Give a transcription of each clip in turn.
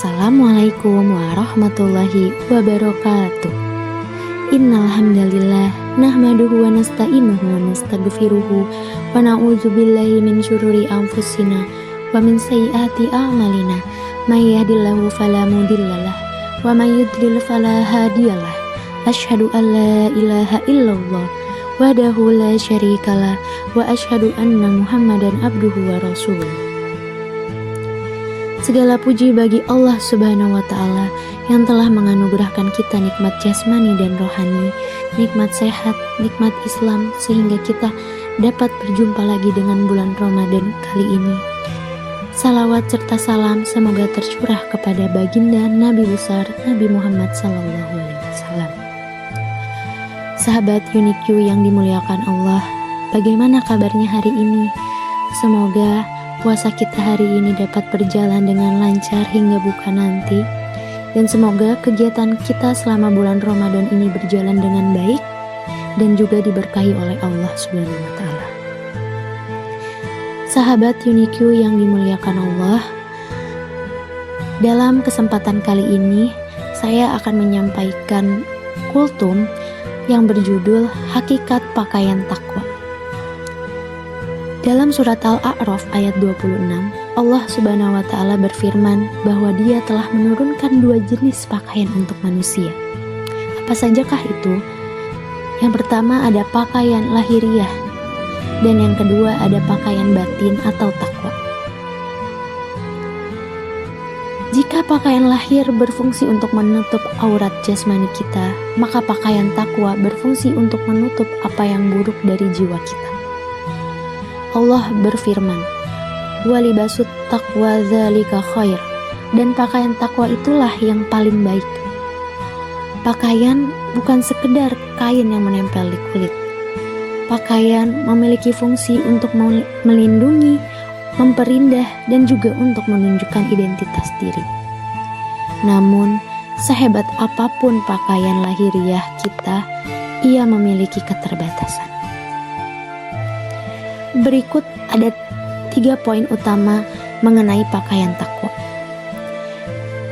Assalamualaikum warahmatullahi wabarakatuh. Innal hamdalillah nahmaduhu wa nasta'inuhu wa nastaghfiruhu wa na'udzu billahi min syururi anfusina wa min sayyiati a'malina. May yahdihillahu fala mudhillalah wa may yudlil fala hadiyalah. Asyhadu an la ilaha illallah wahdahu la syarikalah wa asyhadu anna Muhammadan abduhu wa rasuluh. Segala puji bagi Allah Subhanahu wa Ta'ala yang telah menganugerahkan kita nikmat jasmani dan rohani, nikmat sehat, nikmat Islam, sehingga kita dapat berjumpa lagi dengan bulan Ramadan kali ini. Salawat serta salam semoga tercurah kepada baginda Nabi besar Nabi Muhammad SAW. Sahabat Uniq yang dimuliakan Allah, bagaimana kabarnya hari ini? Semoga puasa kita hari ini dapat berjalan dengan lancar hingga buka nanti, dan semoga kegiatan kita selama bulan Ramadan ini berjalan dengan baik dan juga diberkahi oleh Allah Subhanahu wa Ta'ala. Sahabat Uniq yang dimuliakan Allah, dalam kesempatan kali ini saya akan menyampaikan kultum yang berjudul Hakikat Pakaian Takwa. Dalam surat Al-A'raf ayat 26, Allah Subhanahu wa Ta'ala berfirman bahwa Dia telah menurunkan dua jenis pakaian untuk manusia. Apa sajakah itu? Yang pertama ada pakaian lahiriah, dan yang kedua ada pakaian batin atau takwa. Jika pakaian lahir berfungsi untuk menutup aurat jasmani kita, maka pakaian takwa berfungsi untuk menutup apa yang buruk dari jiwa kita. Allah berfirman, "Walibasut taqwa dzalika khair," dan pakaian takwa itulah yang paling baik. Pakaian bukan sekedar kain yang menempel di kulit. Pakaian memiliki fungsi untuk melindungi, memperindah, dan juga untuk menunjukkan identitas diri. Namun, sehebat apapun pakaian lahiriah kita, ia memiliki keterbatasan. Berikut ada 3 poin utama mengenai pakaian takwa.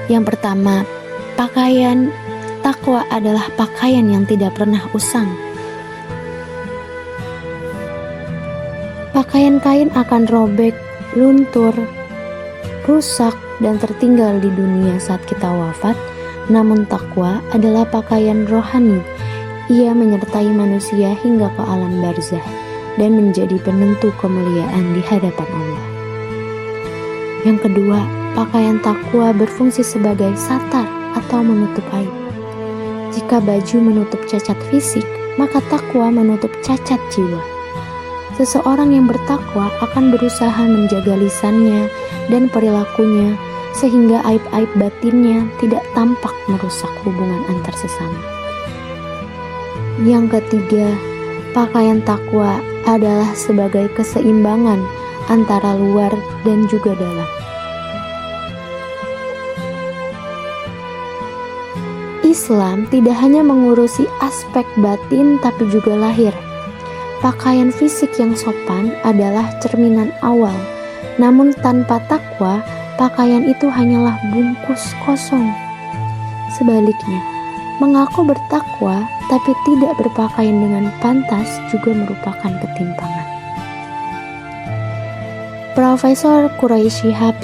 Yang pertama, pakaian takwa adalah pakaian yang tidak pernah usang. Pakaian kain akan robek, luntur, rusak, dan tertinggal di dunia saat kita wafat. Namun takwa adalah pakaian rohani. Ia menyertai manusia hingga ke alam barzah dan menjadi penentu kemuliaan di hadapan Allah. Yang kedua, pakaian takwa berfungsi sebagai satar atau menutup aib. Jika baju menutup cacat fisik, maka takwa menutup cacat jiwa. Seseorang yang bertakwa akan berusaha menjaga lisannya dan perilakunya sehingga aib-aib batinnya tidak tampak merusak hubungan antar sesama. Yang ketiga, pakaian takwa adalah sebagai keseimbangan antara luar dan juga dalam. Islam tidak hanya mengurusi aspek batin tapi juga lahir. Pakaian fisik yang sopan adalah cerminan awal, namun tanpa takwa, pakaian itu hanyalah bungkus kosong. Sebaliknya, mengaku bertakwa tapi tidak berpakaian dengan pantas juga merupakan ketimpangan. Profesor Quraisy Shihab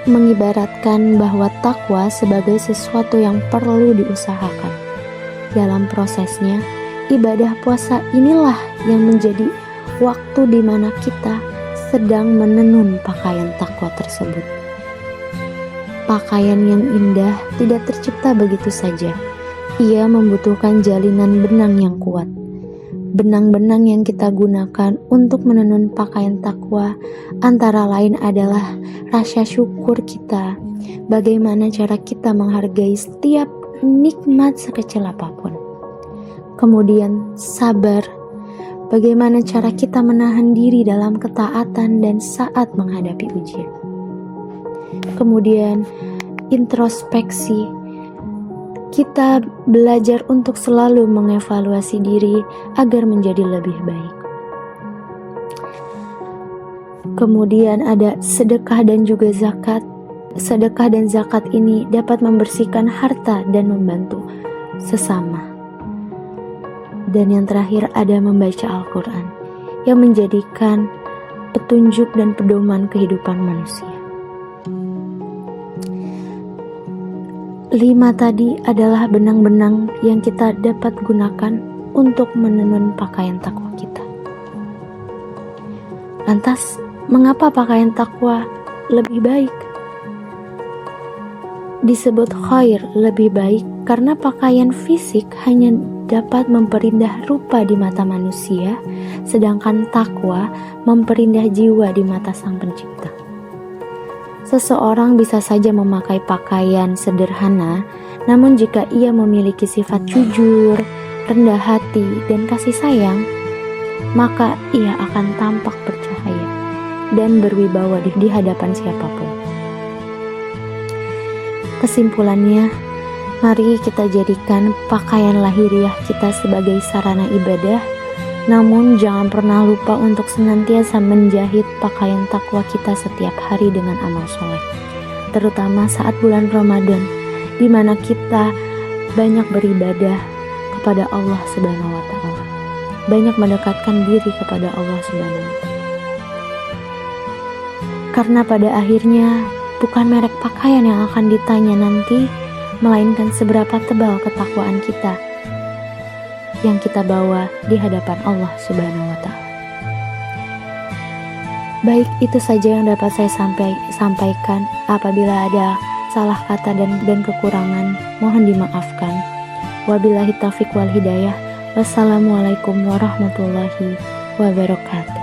mengibaratkan bahwa takwa sebagai sesuatu yang perlu diusahakan. Dalam prosesnya, ibadah puasa inilah yang menjadi waktu di mana kita sedang menenun pakaian takwa tersebut. Pakaian yang indah tidak tercipta begitu saja. Ia membutuhkan jalinan benang yang kuat. Benang-benang yang kita gunakan untuk menenun pakaian takwa antara lain adalah rasa syukur kita, bagaimana cara kita menghargai setiap nikmat sekecil apapun. Kemudian sabar, bagaimana cara kita menahan diri dalam ketaatan dan saat menghadapi ujian. Kemudian introspeksi, kita belajar untuk selalu mengevaluasi diri agar menjadi lebih baik. Kemudian ada sedekah dan juga zakat. sedekah dan zakat ini dapat membersihkan harta dan membantu sesama. Dan yang terakhir ada membaca Al-Quran yang menjadikan petunjuk dan pedoman kehidupan manusia. 5 tadi adalah benang-benang yang kita dapat gunakan untuk menenun pakaian takwa kita. Lantas, mengapa pakaian takwa lebih baik? Disebut khair, lebih baik, karena pakaian fisik hanya dapat memperindah rupa di mata manusia, sedangkan takwa memperindah jiwa di mata Sang Pencipta. Seseorang bisa saja memakai pakaian sederhana, namun jika ia memiliki sifat jujur, rendah hati, dan kasih sayang, maka ia akan tampak bercahaya dan berwibawa di hadapan siapapun. Kesimpulannya, mari kita jadikan pakaian lahiriah kita sebagai sarana ibadah, namun jangan pernah lupa untuk senantiasa menjahit pakaian takwa kita setiap hari dengan amal soleh, terutama saat bulan Ramadan, di mana kita banyak beribadah kepada Allah Subhanahu wa Ta'ala, banyak mendekatkan diri kepada Allah Subhanahu wa Ta'ala. Karena pada akhirnya bukan merek pakaian yang akan ditanya nanti, melainkan seberapa tebal ketakwaan kita yang kita bawa di hadapan Allah Subhanahu wa Ta'ala. Baik, itu saja yang dapat saya sampaikan. Apabila ada salah kata dan kekurangan, mohon dimaafkan. Wabillahi taufiq wal hidayah. Wassalamualaikum warahmatullahi wabarakatuh.